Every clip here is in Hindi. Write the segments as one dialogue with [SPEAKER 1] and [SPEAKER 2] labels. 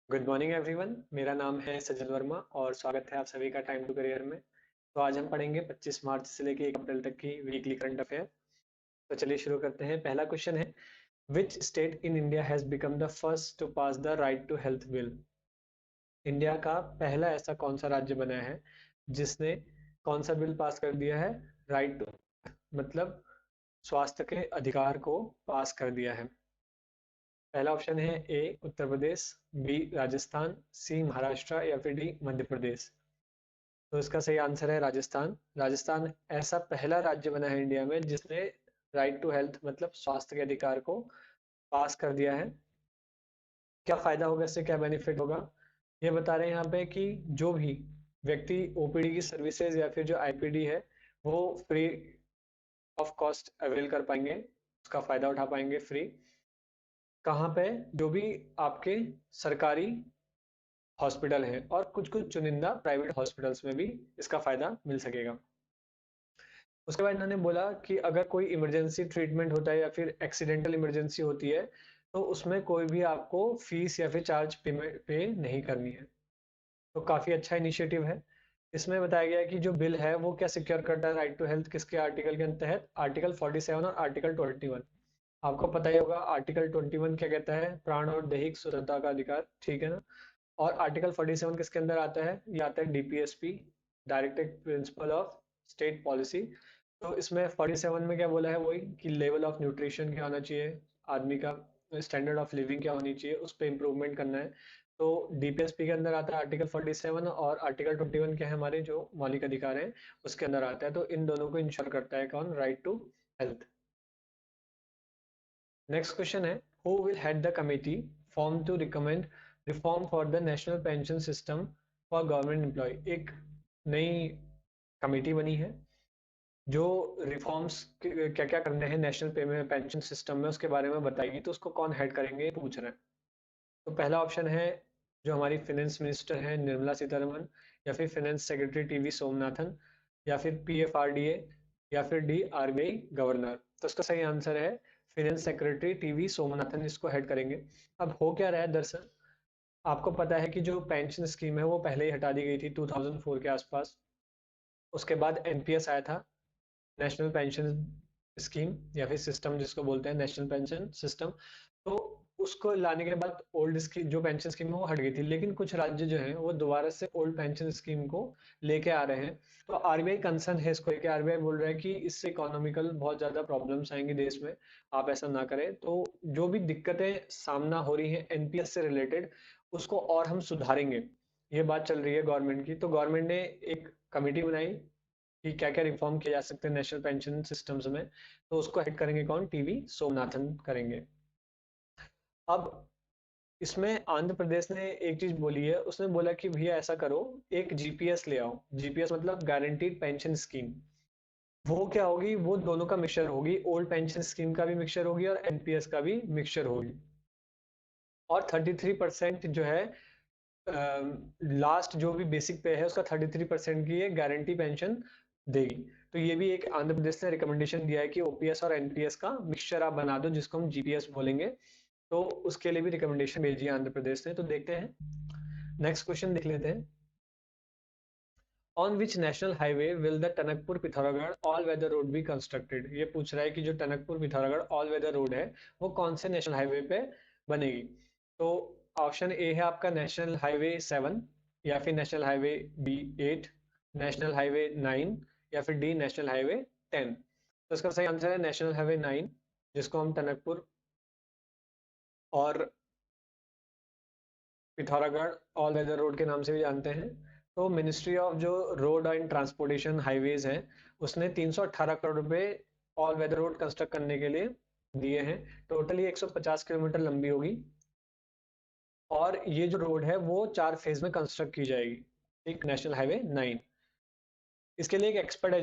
[SPEAKER 1] Good morning everyone. मेरा नाम है सजल वर्मा और स्वागत है आप सभी का टाइम टू करियर में। तो आज हम पढ़ेंगे 25 मार्च से लेकर 1 अप्रैल तक की वीकली करंट अफेयर। तो चलिए शुरू करते हैं। पहला क्वेश्चन है, which state in India has become the first to pass the right to health bill. India का पहला ऐसा कौन सा राज्य बना है जिसने कौन सा बिल पास कर दिया है, राइट टू मतलब स्वास्थ्य के अधिकार को पास कर दिया है। पहला ऑप्शन है ए उत्तर प्रदेश, बी राजस्थान, सी महाराष्ट्र या फिर डी मध्य प्रदेश। तो इसका सही आंसर है राजस्थान। राजस्थान ऐसा पहला राज्य बना है इंडिया में जिसने राइट टू हेल्थ मतलब स्वास्थ्य के अधिकार को पास कर दिया है। क्या फायदा होगा इससे, क्या बेनिफिट होगा, ये बता रहे हैं यहाँ पे कि जो भी व्यक्ति ओपीडी की सर्विसेज या फिर जो आईपीडी है वो फ्री ऑफ कॉस्ट अवेल कर पाएंगे, उसका फायदा उठा पाएंगे फ्री। कहाँ पे, जो भी आपके सरकारी हॉस्पिटल हैं और कुछ कुछ चुनिंदा प्राइवेट हॉस्पिटल्स में भी इसका फायदा मिल सकेगा। उसके बाद इन्होंने बोला कि अगर कोई इमरजेंसी ट्रीटमेंट होता है या फिर एक्सीडेंटल इमरजेंसी होती है तो उसमें कोई भी आपको फीस या फिर चार्ज पेमेंट पे नहीं करनी है। तो काफ़ी अच्छा इनिशिएटिव है। इसमें बताया गया है कि जो बिल है वो क्या सिक्योर करता है राइट टू हेल्थ, किसके आर्टिकल के तहत, आर्टिकल 47 और आर्टिकल 21। आपको पता ही होगा आर्टिकल 21 क्या कहता है, प्राण और दैहिक स्वतंत्रता का अधिकार, ठीक है ना। और आर्टिकल 47 किसके अंदर आता है, ये आता है DPSP, directed principle of state policy. तो इसमें 47 में क्या बोला है, वही कि लेवल ऑफ न्यूट्रिशन क्या होना चाहिए, आदमी का स्टैंडर्ड ऑफ लिविंग क्या होनी चाहिए, उस पर इम्प्रूवमेंट करना है। तो डीपीएसपी के अंदर आता है आर्टिकल 47 और आर्टिकल 21 क्या है, हमारे जो मौलिक अधिकार हैं उसके अंदर आता है। तो इन दोनों को इंश्योर करता है कौन, right to health. Next question है, who will head the committee form to recommend reform for the national pension system for government employ. एक नई कमेटी बनी है जो रिफॉर्म्स क्या क्या करने हैं नेशनल पेंशन सिस्टम में उसके बारे में बताएगी। तो उसको कौन हेड करेंगे पूछ रहे हैं। तो पहला ऑप्शन है जो हमारी फाइनेंस मिनिस्टर हैं निर्मला सीतारमन, या फिर फाइनेंस सेक्रेटरी टीवी सोमनाथन, या फिर पीएफआरडीए, या फिर डी आरबीआई गवर्नर। तो इसका सही आंसर है फाइनेंस सेक्रेटरी टीवी सोमनाथन इसको हेड करेंगे। अब हो क्या रहा है दरअसल, आपको पता है कि जो पेंशन स्कीम है वो पहले ही हटा दी गई थी 2004 के आसपास। उसके बाद एनपीएस आया था, नेशनल पेंशन स्कीम या फिर सिस्टम जिसको बोलते हैं नेशनल पेंशन सिस्टम। तो उसको लाने के बाद ओल्ड स्कीम जो पेंशन स्कीम है वो हट गई थी, लेकिन कुछ राज्य जो हैं वो दोबारा से ओल्ड पेंशन स्कीम को लेके आ रहे हैं। तो आरबीआई कंसर्न है इसको लेके, आरबीआई बोल रहा है कि इससे इकोनॉमिकल बहुत ज्यादा प्रॉब्लम्स आएंगी देश में, आप ऐसा ना करें। तो जो भी दिक्कतें सामना हो रही हैं एनपीएस से रिलेटेड उसको और हम सुधारेंगे, ये बात चल रही है गवर्नमेंट की। तो गवर्नमेंट ने एक कमेटी बनाई कि क्या क्या रिफॉर्म किए जा सकते हैं नेशनल पेंशन सिस्टम्स में। तो उसको हेड करेंगे कौन, टीवी सोमनाथन करेंगे। अब इसमें आंध्र प्रदेश ने एक चीज बोली है, उसने बोला कि भैया ऐसा करो, एक जीपीएस ले आओ। जीपीएस मतलब गारंटीड पेंशन स्कीम। वो क्या होगी, वो दोनों का मिक्सचर होगी, ओल्ड पेंशन स्कीम का भी मिक्सचर होगी और एनपीएस का भी मिक्सचर होगी। और 33% जो है लास्ट जो भी बेसिक पे है उसका 33% की ये गारंटी पेंशन देगी। तो ये भी एक आंध्र प्रदेश ने रिकमेंडेशन दिया है कि ओपीएस और एनपीएस का मिक्सचर आप बना दो जिसको हम जीपीएस बोलेंगे। तो उसके लिए भी रिकमेंडेशन भेजी है आंध्र प्रदेश ने। तो देखते हैं, नेक्स्ट क्वेश्चन देख लेते हैं। On which national highway will the Tanakpur Pithoragarh all weather road be constructed. ये पूछ रहा है कि जो Tanakpur Pithoragarh all weather road है वो कौन से नेशनल हाईवे पे बनेगी। तो ऑप्शन ए है आपका नेशनल हाईवे 7, या फिर national highway B 8, national highway 9, या फिर डी नेशनल हाईवे 10। तो इसका सही आंसर है नेशनल हाईवे 9, जिसको हम टनकपुर और पिथौरागढ़ ऑल वेदर रोड के नाम से भी जानते हैं। तो मिनिस्ट्री ऑफ जो रोड एंड ट्रांसपोर्टेशन हाईवेज है उसने 318 करोड़ रुपए ऑल वेदर रोड कंस्ट्रक्ट करने के लिए दिए हैं। टोटली 150 किलोमीटर लंबी होगी और ये जो रोड है वो 4 फेज में कंस्ट्रक्ट की जाएगी। एक नेशनल हाईवे 9, इसके लिए एक एक्सपर्ट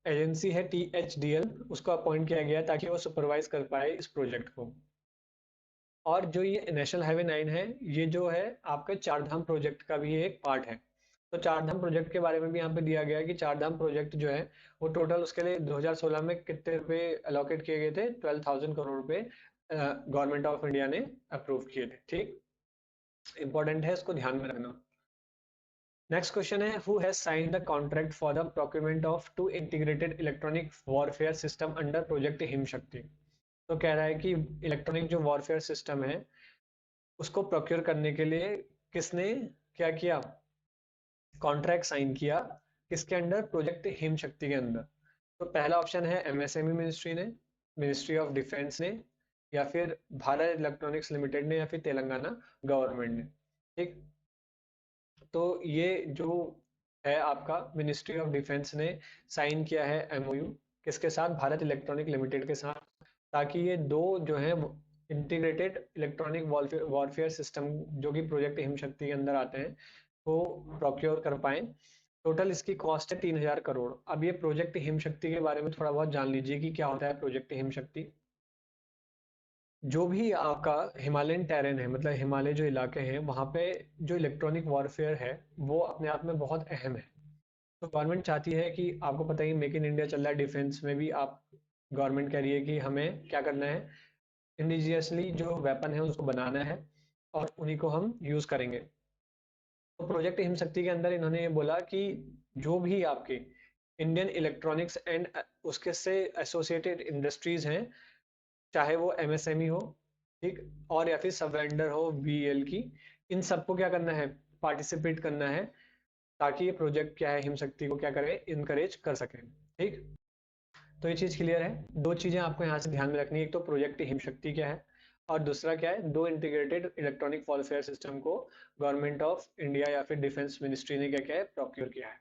[SPEAKER 1] एजेंसी है THDL, उसको अपॉइंट किया गया है ताकि वो सुपरवाइज कर पाए इस प्रोजेक्ट को। और जो ये नेशनल हाईवे 9 है ये जो है आपके चार धाम प्रोजेक्ट का भी एक पार्ट है। तो चार धाम प्रोजेक्ट के बारे में भी यहाँ पे दिया गया है कि चार धाम प्रोजेक्ट जो है वो टोटल उसके लिए 2016 में कितने रुपए अलोकेट किए गए थे, 12,000 करोड़ रुपए गवर्नमेंट ऑफ इंडिया ने अप्रूव किए थे, ठीक। इंपॉर्टेंट है, इसको ध्यान में रखना। नेक्स्ट क्वेश्चन है, who has signed the contract for the procurement of 2 integrated electronic warfare system under project Himshakti. तो कह रहा है कि इलेक्ट्रॉनिक जो वॉरफेयर सिस्टम है उसको प्रोक्योर करने के लिए किसने क्या किया, कॉन्ट्रैक्ट साइन किया, किसके अंडर, प्रोजेक्ट हिमशक्ति के अंदर। तो पहला ऑप्शन है एमएसएमई मिनिस्ट्री ने, मिनिस्ट्री ऑफ डिफेंस ने, या फिर भारत इलेक्ट्रॉनिक्स लिमिटेड ने, या फिर तेलंगाना गवर्नमेंट ने। ठीक, तो ये जो है आपका मिनिस्ट्री ऑफ डिफेंस ने साइन किया है एमओयू किसके साथ, भारत इलेक्ट्रॉनिक लिमिटेड के साथ, ताकि ये दो जो है इंटीग्रेटेड इलेक्ट्रॉनिक वॉरफेयर सिस्टम जो कि प्रोजेक्ट हिमशक्ति के अंदर आते हैं वो प्रोक्योर कर पाए। टोटल इसकी कॉस्ट है 3000 करोड़। अब ये प्रोजेक्ट हिमशक्ति के बारे में थोड़ा बहुत जान लीजिए कि क्या होता है प्रोजेक्ट हिमशक्ति। जो भी आपका हिमालयन टेरेन है, मतलब हिमालय जो इलाके हैं वहाँ पे जो इलेक्ट्रॉनिक वॉरफेयर है वो अपने आप में बहुत अहम है। तो गवर्नमेंट चाहती है कि, आपको पता ही मेक इन इंडिया चल रहा है, डिफेंस में भी आप गवर्नमेंट कह रही है कि हमें क्या करना है, इंडिजियसली जो वेपन है उसको बनाना है और उन्हीं को हम यूज करेंगे। तो प्रोजेक्ट हिमशक्ति के अंदर इन्होंने ये बोला कि जो भी आपके इंडियन इलेक्ट्रॉनिक्स एंड उसके से एसोसिएटेड इंडस्ट्रीज हैं, चाहे वो एमएसएमई हो, ठीक, और या फिर सब वेंडर हो बीएल की, इन सबको क्या करना है, पार्टिसिपेट करना है, ताकि ये प्रोजेक्ट क्या है हिमशक्ति को क्या करे, इनकरेज कर सके। ठीक, तो ये चीज क्लियर है। दो चीजें आपको यहाँ से ध्यान में रखनी है, एक तो प्रोजेक्ट हिमशक्ति क्या है और दूसरा क्या है, दो इंटीग्रेटेड इलेक्ट्रॉनिक वॉरफेयर सिस्टम को गवर्नमेंट ऑफ इंडिया या फिर डिफेंस मिनिस्ट्री ने क्या किया है, प्रोक्योर किया है।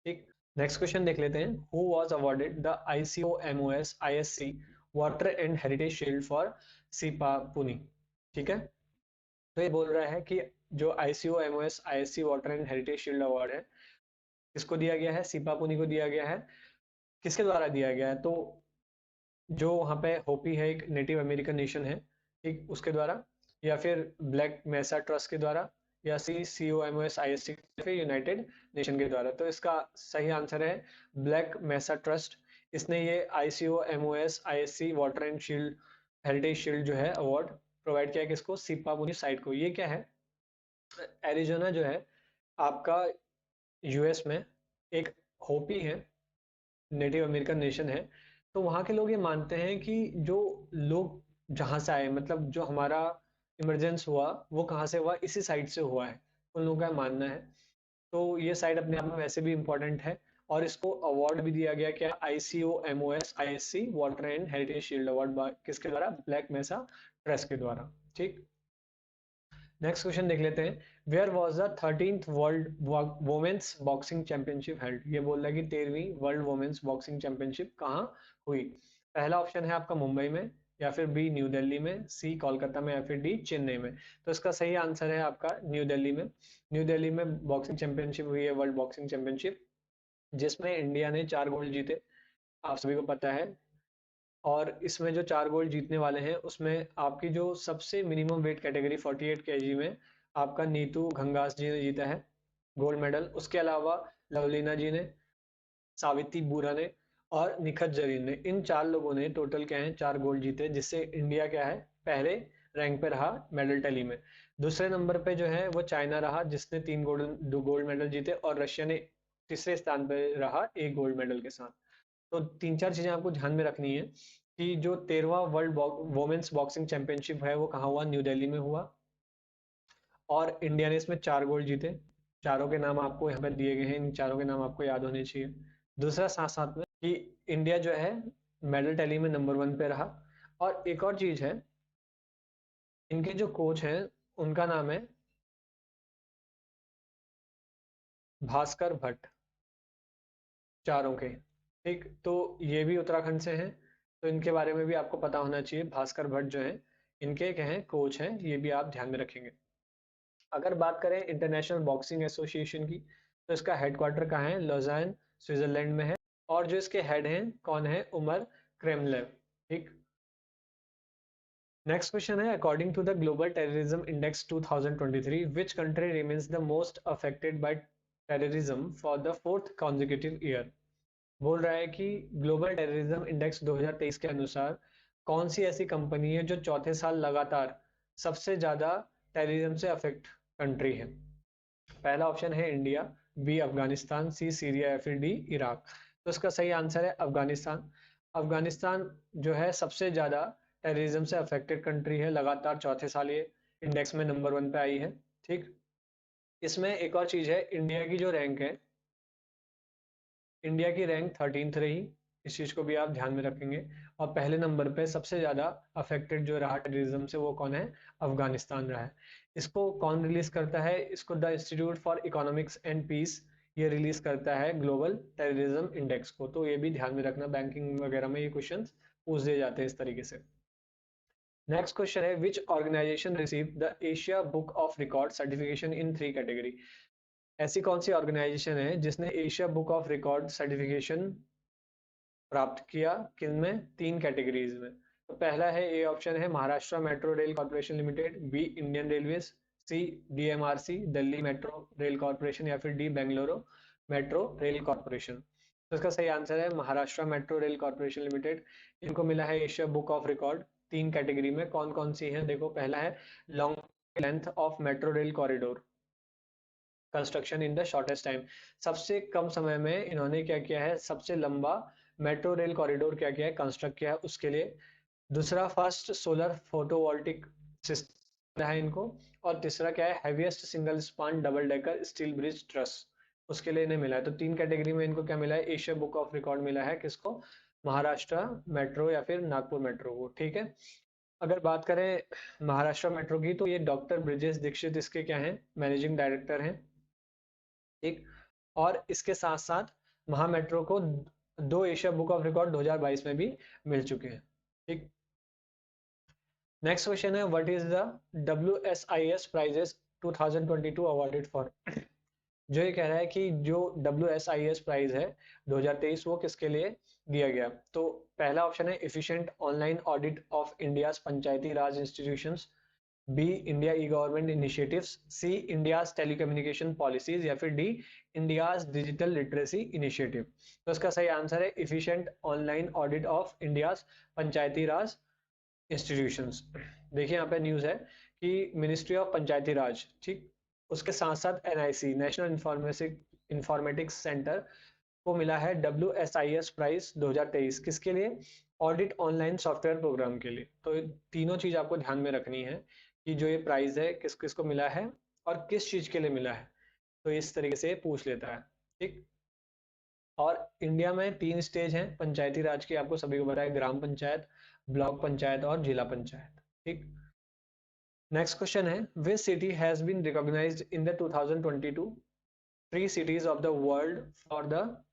[SPEAKER 1] ठीक, नेक्स्ट क्वेश्चन देख लेते हैं, who was awarded the ICOMOS ISC water and heritage shield for Sipapuni. ठीक है, तो ये बोल रहा है कि जो ICOMOS ISC water and heritage shield award है किसको दिया गया है, सीपापुनी को दिया गया है। किसके द्वारा दिया गया है, तो जो वहाँ पे होपी है, एक नेटिव अमेरिकन नेशन है, ठीक, उसके द्वारा, या फिर ब्लैक मेसा ट्रस्ट के द्वारा, या COMOS ISC फिर यूनाइटेड नेशन के द्वारा। तो इसका सही आंसर है ब्लैक मेसा ट्रस्ट। इसने ये ICOMOS ISC water and shield heritage shield जो है अवार्ड प्रोवाइड किया किसको, सीपापुनी साइट को। ये क्या है, एरिजोना जो है आपका यूएस में एक होपी है, नेटिव अमेरिकन नेशन है। तो वहाँ के लोग ये मानते हैं कि जो लोग जहाँ से आए, मतलब जो हमारा इमरजेंस हुआ वो कहाँ से हुआ, इसी साइड से हुआ है, उन लोगों का मानना है। तो ये साइड अपने आप में वैसे भी इम्पोर्टेंट है और इसको अवार्ड भी दिया गया क्या, ICOMOS ISC water and heritage shield award किसके द्वारा, ब्लैक मेसा ट्रस्ट के द्वारा। ठीक, नेक्स्ट क्वेश्चन देख लेते हैं, where was the 13th world women's boxing championship held. ये बोल रहा है कि 13वीं वर्ल्ड वुमेन्स बॉक्सिंग चैंपियनशिप कहाँ हुई। पहला ऑप्शन है आपका मुंबई में, या फिर बी न्यू दिल्ली में, सी कोलकाता में, या फिर डी चेन्नई में। तो इसका सही आंसर है आपका न्यू दिल्ली में। न्यू दिल्ली में बॉक्सिंग चैंपियनशिप हुई है, वर्ल्ड बॉक्सिंग चैंपियनशिप, जिसमें इंडिया ने 4 गोल्ड जीते, आप सभी को पता है। और इसमें जो 4 गोल्ड जीतने वाले हैं उसमें आपकी जो सबसे मिनिमम वेट कैटेगरी 48 kg में आपका नीतू घंगास जी ने जीता है गोल्ड मेडल। उसके अलावा लवलीना जी ने, सावित्री बुरा ने और निखत जरीन ने, इन 4 लोगों ने टोटल क्या है 4 गोल्ड जीते, जिससे इंडिया क्या है पहले रैंक पे रहा मेडल टैली में। दूसरे नंबर पे जो है वो चाइना रहा जिसने 2 गोल्ड मेडल जीते, और रशिया ने तीसरे स्थान पे रहा 1 गोल्ड मेडल के साथ। तो 3-4 चीजें आपको ध्यान में रखनी है कि जो 13वां वर्ल्ड वुमेन्स बॉक्सिंग चैंपियनशिप है वो कहाँ हुआ, न्यू दिल्ली में हुआ, और इंडिया ने इसमें 4 गोल्ड जीते। चारों के नाम आपको यहाँ पर दिए गए हैं, इन चारों के नाम आपको याद होने चाहिए। दूसरा साथ साथ में कि इंडिया जो है मेडल टैली में नंबर 1 पे रहा। और एक और चीज है, इनके जो कोच हैं उनका नाम है भास्कर भट्ट, चारों के। ठीक, तो ये भी उत्तराखंड से हैं, तो इनके बारे में भी आपको पता होना चाहिए। भास्कर भट्ट जो है इनके क्या हैं, कोच हैं, ये भी आप ध्यान में रखेंगे। अगर बात करें इंटरनेशनल बॉक्सिंग एसोसिएशन की, तो इसका हेडक्वार्टर कहाँ है, लॉज़ान स्विट्जरलैंड में है, और जो इसके हेड हैं कौन है, उमर क्रेमलेव। ठीक, नेक्स्ट क्वेश्चन है, according to the Global Terrorism Index 2023 which country remains the most affected by terrorism for the 4th consecutive year. बोल रहा है कि ग्लोबल टेररिज्म इंडेक्स 2023 के अनुसार कौन सी ऐसी कंपनी है जो चौथे साल लगातार सबसे ज्यादा टेररिज्म से अफेक्ट कंट्री है? पहला ऑप्शन है इंडिया, बी अफगानिस्तान, सी सीरिया या फिर डी इराक। तो इसका सही आंसर है अफगानिस्तान। अफगानिस्तान जो है सबसे ज़्यादा टेररिज्म से अफेक्टेड कंट्री है, लगातार चौथे साल ये इंडेक्स में नंबर 1 पे आई है। ठीक, इसमें एक और चीज़ है, इंडिया की जो रैंक है, इंडिया की रैंक 13th रही, इस चीज़ को भी आप ध्यान में रखेंगे। और पहले नंबर पे सबसे ज़्यादा अफेक्टेड जो रहा टेररिज्म से वो कौन है? अफगानिस्तान रहा है। इसको कौन रिलीज करता है? इसको the Institute for Economics and Peace ये रिलीज करता है ग्लोबल टेररिज्म इंडेक्स को। तो ये भी ध्यान में रखना, बैंकिंग वगैरह में ये क्वेश्चन पूछ दिए जाते हैं इस तरीके से। नेक्स्ट क्वेश्चन है, which organisation receive the Asia book of record certification in 3 category? ऐसी कौन सी ऑर्गेनाइजेशन है जिसने Asia book of record certification प्राप्त किया? किन में? 3 कैटेगरीज में। तो पहला है, ए ऑप्शन है Maharashtra metro rail corporation limited, B Indian railways, C DMRC Delhi metro rail corporation या फिर D Bengaluru metro rail corporation. तो इसका सही आंसर है Maharashtra metro rail corporation limited. इनको मिला है Asia book of record 3 category में। कौन कौन सी हैं? देखो, पहला है long length of metro rail corridor construction in the shortest time. सबसे कम समय में इन्होंने क्या किया है? सबसे लंबा मेट्रो रेल कॉरिडोर क्या किया है? कंस्ट्रक्ट किया है, उसके लिए। दूसरा, फर्स्ट सोलर फोटोवोल्टिक सिस्टम है इनको। और तीसरा क्या है? Heaviest single span double decker steel bridge truss, उसके लिए इन्हें मिला है। तो 3 कैटेगरी में इनको क्या मिला है? एशिया बुक ऑफ रिकॉर्ड मिला है। किसको? महाराष्ट्र मेट्रो या फिर नागपुर मेट्रो को। ठीक है, अगर बात करें महाराष्ट्र मेट्रो की, तो ये डॉक्टर ब्रिजेश दीक्षित इसके क्या हैं? मैनेजिंग डायरेक्टर हैं। ठीक, और इसके साथ साथ महा मेट्रो को 2 एशिया बुक ऑफ रिकॉर्ड 2022 में भी मिल चुके हैं। ठीक, नेक्स्ट क्वेश्चन है, what is the WSIS prizes 2022 awarded for? जो ये कह रहा है कि जो WSIS प्राइज है 2023 वो किसके लिए दिया गया? तो पहला ऑप्शन है efficient online audit of India's Panchayati Raj institutions, B India E government initiatives, C India's telecommunication policies या फिर D India's digital literacy initiative. तो इसका सही आंसर है efficient online audit of India's Panchayati Raj institutions. देखिए यहाँ पे न्यूज़ है कि मिनिस्ट्री ऑफ पंचायती राज, ठीक, उसके साथ साथ NIC नेशनल इंफॉर्मेटिक्स सेंटर को मिला है WSIS प्राइज 2023। किसके लिए? ऑडिट ऑनलाइन सॉफ्टवेयर प्रोग्राम के लिए। तो तीनों चीज आपको ध्यान में रखनी है कि जो ये प्राइज है किस किस को मिला है और किस चीज के लिए मिला है। तो इस तरीके से पूछ लेता है। ठीक, और इंडिया में 3 स्टेज हैं पंचायती राज की, आपको सभी को पता है, ग्राम पंचायत, ब्लॉक पंचायत और जिला पंचायत। ठीक, नेक्स्ट क्वेश्चन है, which city has been recognised in the 2022 tree cities of the world for the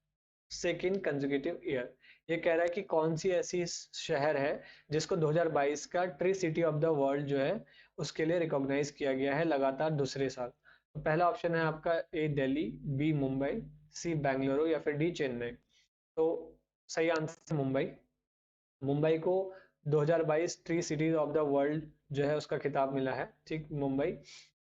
[SPEAKER 1] second consecutive year? ये कह रहा है कि कौन सी ऐसी शहर है जिसको 2022 का tree city of the world जो है उसके लिए रिकॉग्नाइज किया गया है लगातार दूसरे साल। तो पहला ऑप्शन है आपका, ए दिल्ली, बी मुंबई, सी बेंगलुरु या फिर डी चेन्नई। तो सही आंसर मुंबई। मुंबई को 2022 tree cities of the world जो है उसका खिताब मिला है। ठीक, मुंबई।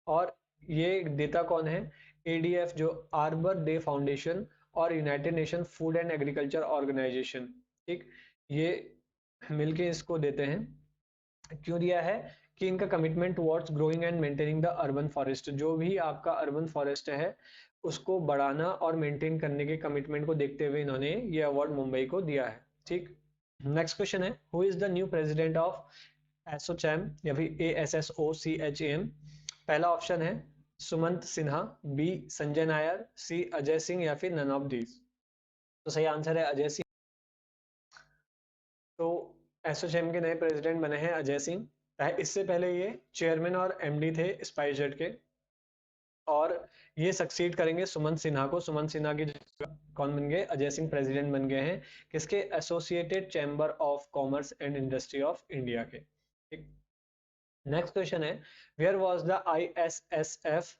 [SPEAKER 1] और ये देता कौन है? ADF जो आर्बर डे फाउंडेशन और United Nation Food and Agriculture Organization. ठीक, ये मिलके इसको देते हैं। क्यों दिया है? कि इनका commitment towards growing and maintaining the urban forest, जो भी आपका अर्बन फॉरेस्ट है उसको बढ़ाना और मेंटेन करने के कमिटमेंट को देखते हुए इन्होंने ये अवार्ड मुंबई को दिया है। ठीक, नेक्स्ट क्वेश्चन है, who is the new president of ASSOCHAM या फिर ASSOCHAM? पहला ऑप्शन है सुमंत सिन्हा, बी संजय नायर, सी अजय सिंह या फिर नन ऑफ दीज। तो सही आंसर है अजय सिंह। तो एसोचैम के नए प्रेसिडेंट बने हैं अजय सिंह। इससे पहले ये चेयरमैन और MD थे स्पाइसजेट के, और ये सक्सीड करेंगे सुमंत सिन्हा को। सुमंत सिन्हा की जगह कौन बन गए? अजय सिंह प्रेसिडेंट बन गए हैं। किसके? Associated Chamber of Commerce and Industry of India के। ठीक, नेक्स्ट क्वेश्चन है, where was the ISSF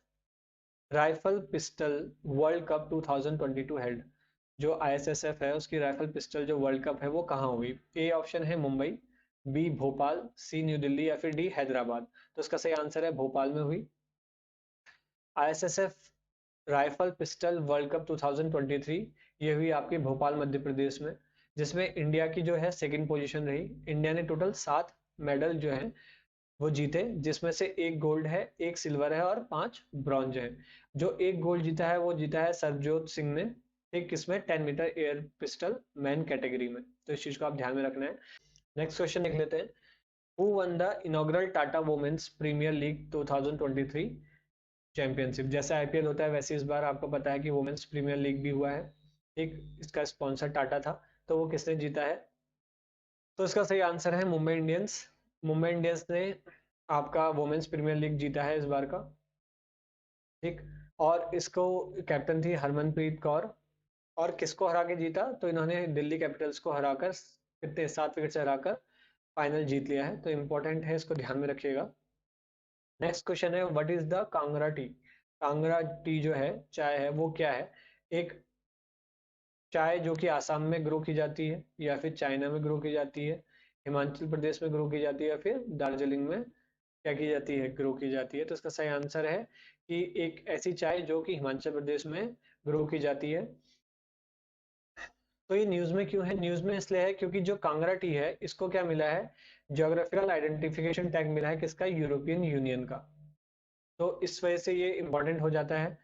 [SPEAKER 1] rifle pistol world cup 2022 held? जो ISSF है उसकी राइफल पिस्टल जो वर्ल्ड कप है वो कहाँ हुई? ए ऑप्शन है Mumbai, B Bhopal, C New Delhi या फिर डी हैदराबाद। तो इसका सही आंसर है भोपाल में हुई। ISSF rifle pistol world cup 2023 ये हुई आपके भोपाल मध्य प्रदेश में, जिसमें इंडिया की जो है सेकंड पोजीशन रही। इंडिया ने टोटल 7 मेडल जो है वो जीते, जिसमें से 1 गोल्ड है, 1 सिल्वर है और 5 ब्रॉन्ज है। जो 1 गोल्ड जीता है वो जीता है सरबजोत सिंह ने, ठीक, किसमें 10 metre air pistol man category में। तो इस चीज को आप ध्यान में रखना है। नेक्स्ट क्वेश्चन देख लेते हैं। Who won the inaugural Tata Women's Premier League 2023 championship? जैसे आईपीएल होता है वैसे इस बार आपको पता है कि वुमेन्स प्रीमियर लीग भी हुआ है, ठीक, इसका स्पॉन्सर टाटा था। तो वो किसने जीता है? तो इसका सही आंसर है मुंबई इंडियंस। मुंबई इंडियंस ने आपका वुमेन्स प्रीमियर लीग जीता है इस बार का, ठीक। और इसको कैप्टन थी हरमनप्रीत कौर। और किसको हरा के जीता? तो इन्होंने दिल्ली कैपिटल्स को हराकर, कितने, 7 विकेट से हराकर फाइनल जीत लिया है। तो इंपॉर्टेंट है, इसको ध्यान में रखिएगा। नेक्स्ट क्वेश्चन है, what is the Kangra T? Kangra T जो है, चाय है, वो क्या है? एक चाय जो कि आसाम में ग्रो की जाती है, या फिर चाइना में ग्रो की जाती है, हिमाचल प्रदेश में ग्रो की जाती है, या फिर दार्जिलिंग में क्या की जाती है, ग्रो की जाती है। तो इसका सही आंसर है कि एक ऐसी चाय जो कि हिमाचल प्रदेश में ग्रो की जाती है। तो ये न्यूज में क्यों है? न्यूज में इसलिए है क्योंकि जो कांगड़ा टी है इसको क्या मिला है? ज्योग्राफिकल आइडेंटिफिकेशन टैग मिला है, किसका? यूरोपियन यूनियन का। तो इस वजह से ये इंपॉर्टेंट हो जाता है।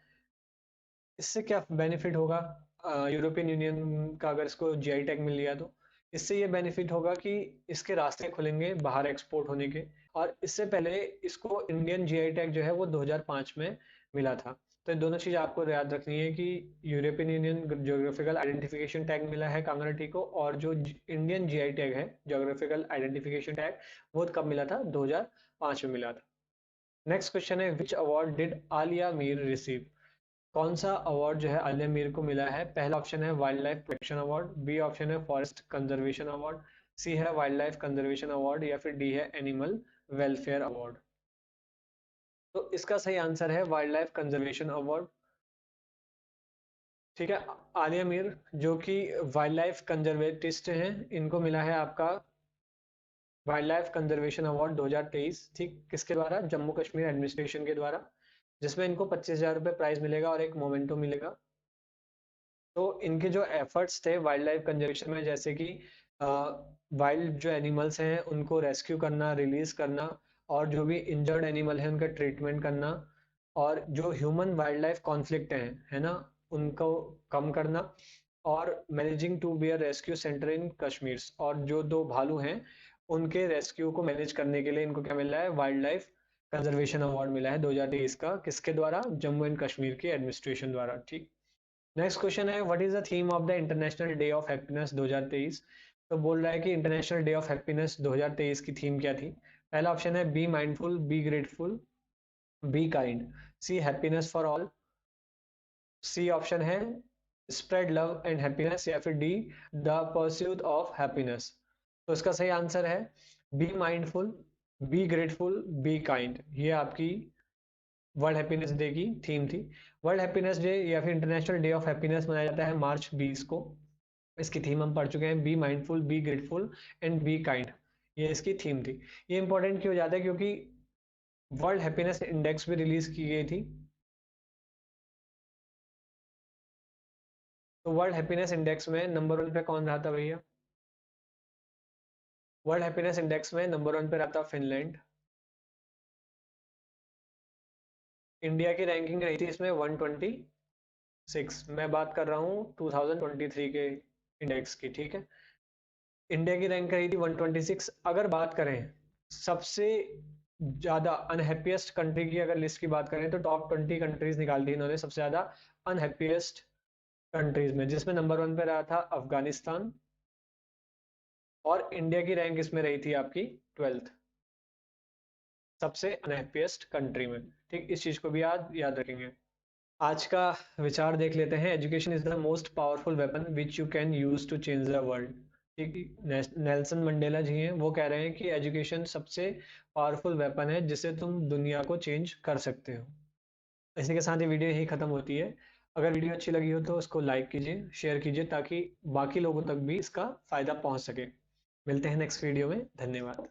[SPEAKER 1] इससे क्या बेनिफिट होगा यूरोपियन यूनियन का, अगर इसको जीआई टैग मिल गया तो? इससे ये बेनिफिट होगा कि इसके रास्ते खुलेंगे बाहर एक्सपोर्ट होने के। और इससे पहले इसको इंडियन जीआई टैग जो है वो 2005 में मिला था। तो ये दोनों चीज आपको याद रखनी है कि European union geographical identification tag मिला है कांगड़ा टी को, और जो इंडियन जीआई टैग है, ज्योग्राफिकल आइडेंटिफिकेशन टैग, वो कब मिला था? 2005 में मिला था। नेक्स्ट क्वेश्चन है, which award did Alia Mir receive? कौन सा अवार्ड जो है आलिया मीर को मिला है? पहला ऑप्शन है wildlife protection award, B option है फॉरेस्ट कंजर्वेशन अवार्ड, सी है वाइल्ड लाइफ कंजर्वेशन अवार्ड, या फिर डी है एनिमल वेलफेयर अवार्ड। तो इसका सही आंसर है वाइल्ड लाइफ कंजर्वेशन अवार्ड, ठीक है। आलिया मीर जो कि वाइल्ड लाइफ कंजर्वेटिस्ट हैं, इनको मिला है आपका वाइल्ड लाइफ कंजर्वेशन अवार्ड 2023, ठीक, किसके द्वारा? जम्मू कश्मीर एडमिनिस्ट्रेशन के द्वारा, जिसमें इनको 25,000 रुपये प्राइज मिलेगा और एक मोमेंटो मिलेगा। तो इनके जो एफर्ट्स थे वाइल्ड लाइफ कंजर्वेशन में, जैसे कि वाइल्ड जो एनिमल्स हैं उनको रेस्क्यू करना, रिलीज करना, और जो भी इंजर्ड एनिमल है उनका ट्रीटमेंट करना, और जो ह्यूमन वाइल्ड लाइफ कॉन्फ्लिक्ट है ना, उनको कम करना, और managing to be a rescue centre in Kashmir, और जो 2 भालू हैं उनके रेस्क्यू को मैनेज करने के लिए इनको क्या मिला है? वाइल्ड लाइफ कंजर्वेशन अवार्ड मिला है 2023 का, किसके द्वारा? जम्मू एंड कश्मीर के एडमिनिस्ट्रेशन द्वारा, ठीक। नेक्स्ट क्वेश्चन है, what is the theme of the international day of happiness 2023? तो बोल रहा है कि इंटरनेशनल डे ऑफ हैप्पीनेस 2023 की थीम क्या थी? पहला ऑप्शन है be mindful, be grateful, be kind, C happiness for all, C option है स्प्रेड लव एंड हैप्पीनेस, या फिर D the pursuit of happiness. तो इसका सही आंसर है be mindful, be grateful, be kind. ये आपकी वर्ल्ड हैप्पीनेस डे की थीम थी। वर्ल्ड हैप्पीनेस डे या फिर इंटरनेशनल डे ऑफ हैप्पीनेस मनाया जाता है मार्च 20 को। इसकी थीम हम पढ़ चुके हैं, B mindful, be grateful and B kind. ये इसकी थीम थी। ये इंपॉर्टेंट क्यों हो जाता है? क्योंकि वर्ल्ड हैप्पीनेस इंडेक्स भी रिलीज की गई थी। तो वर्ल्ड हैप्पीनेस इंडेक्स में नंबर 1 पे कौन रहा था भैया? वर्ल्ड हैप्पीनेस इंडेक्स में नंबर 1 पे रहा था फिनलैंड। इंडिया की रैंकिंग रही थी इसमें 126। मैं बात कर रहा हूँ 2023 के इंडेक्स की, ठीक है। इंडिया की रैंक रही थी 126। अगर बात करें सबसे ज्यादा अनहैप्पीएस्ट कंट्री की, अगर लिस्ट की बात करें, तो टॉप 20 कंट्रीज निकाल दी इन्होंने सबसे ज्यादा अनहैप्पीएस्ट कंट्रीज में, जिसमें नंबर 1 पे रहा था अफगानिस्तान, और इंडिया की रैंक इसमें रही थी आपकी 12th, सबसे अनहैप्पीएस्ट कंट्री में, ठीक। इस चीज को भी याद रखेंगे। आज का विचार देख लेते हैं, education is the most powerful weapon which you can use to change the world, ठीक। नेल्सन मंडेला जी हैं, वो कह रहे हैं कि एजुकेशन सबसे पावरफुल वेपन है जिससे तुम दुनिया को चेंज कर सकते हो। इसी के साथ ये वीडियो यही खत्म होती है। अगर वीडियो अच्छी लगी हो तो उसको लाइक कीजिए, शेयर कीजिए, ताकि बाकी लोगों तक भी इसका फायदा पहुंच सके। मिलते हैं नेक्स्ट वीडियो में, धन्यवाद।